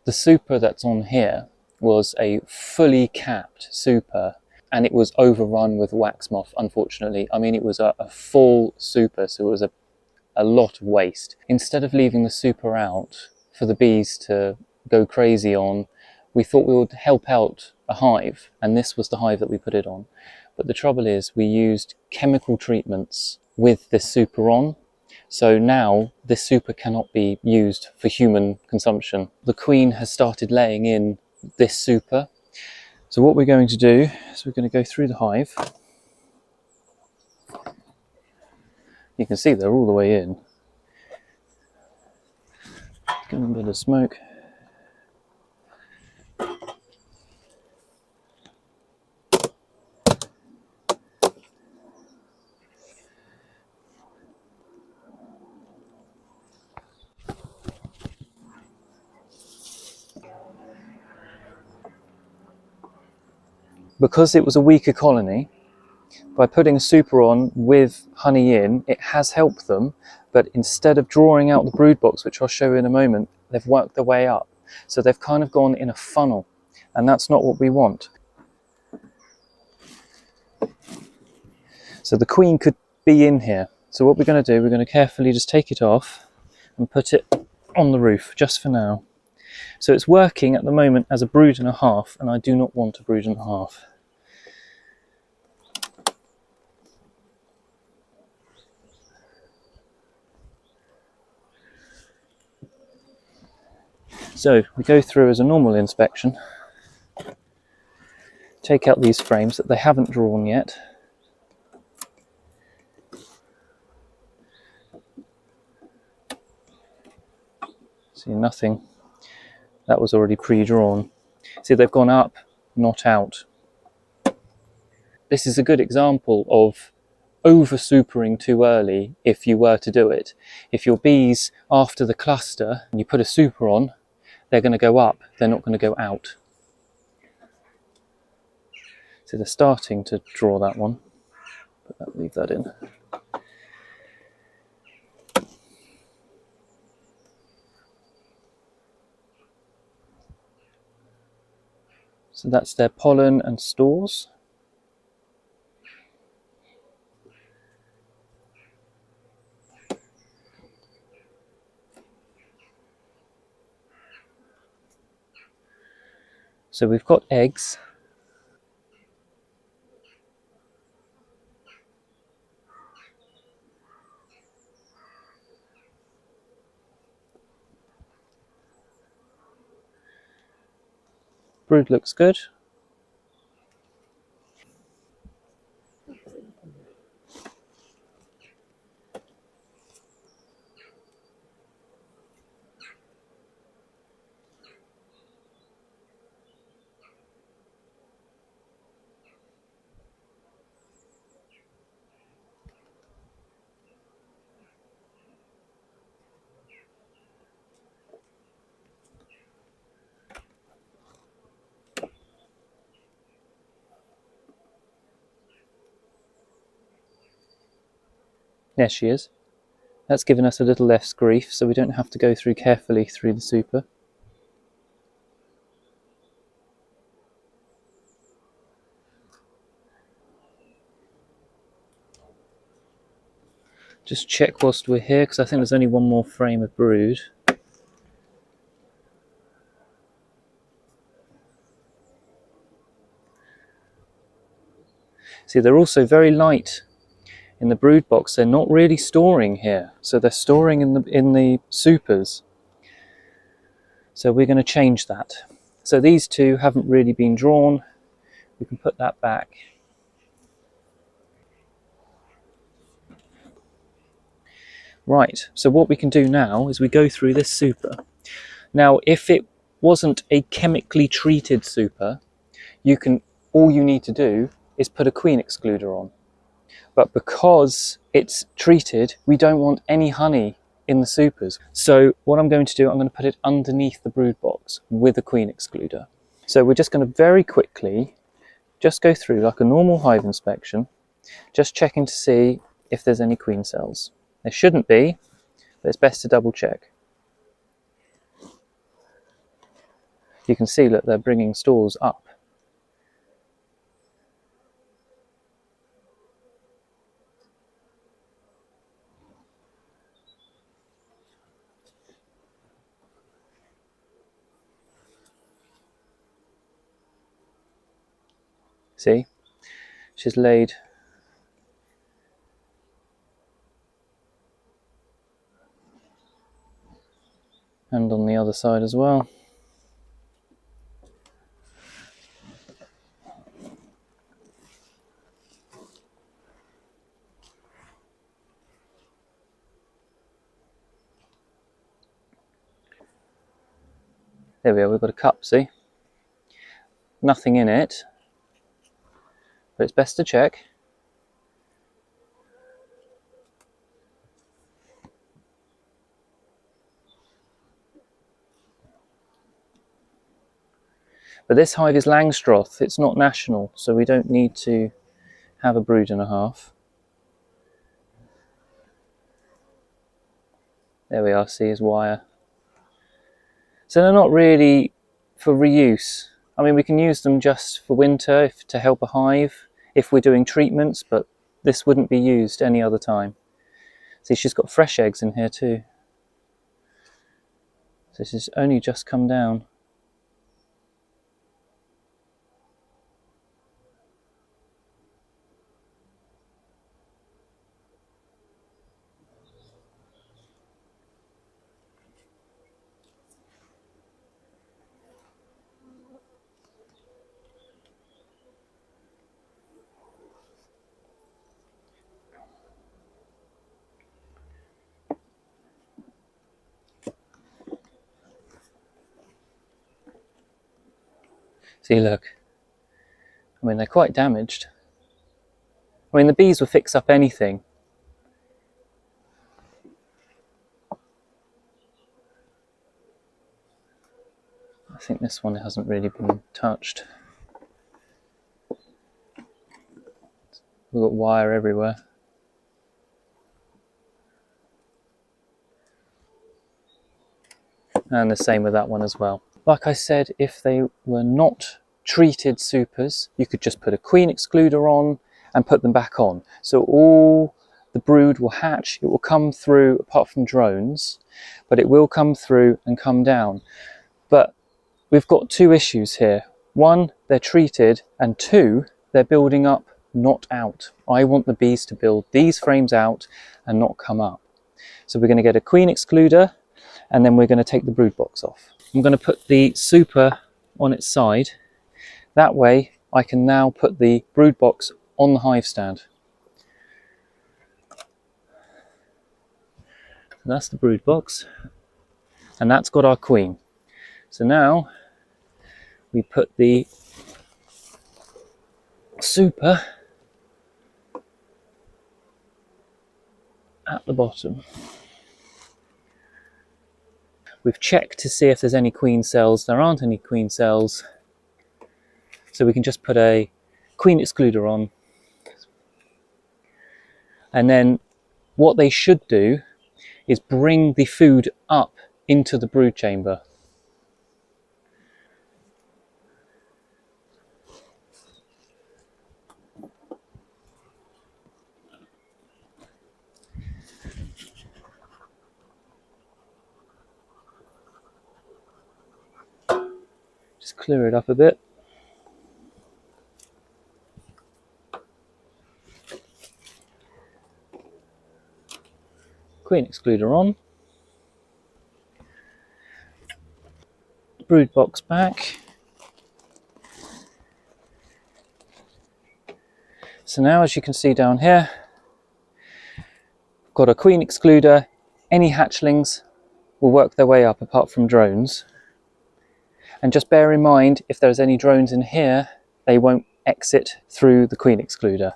The super that's on here was a fully capped super, and it was overrun with wax moth, unfortunately. I mean, it was a full super, so it was a lot of waste. Instead of leaving the super out for the bees to go crazy on, we thought we would help out a hive, and this was the hive that we put it on. But the trouble is we used chemical treatments with this super on, so now this super cannot be used for human consumption. The queen has started laying in this super. So what we're going to do is we're going to go through the hive. You can see they're all the way in. Give them a bit of smoke. Because it was a weaker colony, by putting a super on with honey in, it has helped them, but instead of drawing out the brood box, which I'll show you in a moment, they've worked their way up. So they've kind of gone in a funnel, and that's not what we want. So the queen could be in here. So what we're going to do, we're going to carefully just take it off and put it on the roof, just for now. So it's working at the moment as a brood and a half, and I do not want a brood and a half. So we go through as a normal inspection, take out these frames that they haven't drawn yet. See, nothing. That was already pre-drawn. See, they've gone up, not out. This is a good example of over-supering too early if you were to do it. If your bees, after the cluster, and you put a super on, they're going to go up, they're not going to go out. So they're starting to draw that one, but leave that in. So that's their pollen and stores. So we've got eggs. Brood looks good. There she is. That's given us a little less grief, so we don't have to go through carefully through the super. Just check whilst we're here, because I think there's only one more frame of brood. See, they're also very light in the brood box. They're not really storing here, so they're storing in the supers. So we're going to change that. So these two haven't really been drawn. We can put that back. Right, so what we can do now is we go through this super. Now, if it wasn't a chemically treated super, all you need to do is put a queen excluder on. But because it's treated, we don't want any honey in the supers. So what I'm going to do, I'm going to put it underneath the brood box with a queen excluder. So we're just going to very quickly just go through like a normal hive inspection, just checking to see if there's any queen cells. There shouldn't be, but it's best to double check. You can see that they're bringing stores up. See, she's laid and on the other side as well. There we are, we've got a cup, see? Nothing in it, but it's best to check. But this hive is Langstroth, it's not national, so we don't need to have a brood and a half. There we are, see his wire. So they're not really for reuse. I mean, we can use them just for winter to help a hive if we're doing treatments, but this wouldn't be used any other time. See, she's got fresh eggs in here too. So this has only just come down. See, look. I mean, they're quite damaged. I mean, the bees will fix up anything. I think this one hasn't really been touched. We've got wire everywhere. And the same with that one as well. Like I said, if they were not treated supers, you could just put a queen excluder on and put them back on. So all the brood will hatch, it will come through, apart from drones, but it will come through and come down. But we've got two issues here. One, they're treated, and two, they're building up, not out. I want the bees to build these frames out and not come up. So we're going to get a queen excluder, and then we're going to take the brood box off. I'm going to put the super on its side. That way I can now put the brood box on the hive stand. So that's the brood box, and that's got our queen. So now we put the super at the bottom. We've checked to see if there's any queen cells. There aren't any queen cells. So we can just put a queen excluder on. And then what they should do is bring the food up into the brood chamber. Just clear it up a bit. Queen excluder on. Brood box back. So now, as you can see down here, I've got a queen excluder. Any hatchlings will work their way up apart from drones. And just bear in mind, if there's any drones in here, they won't exit through the queen excluder.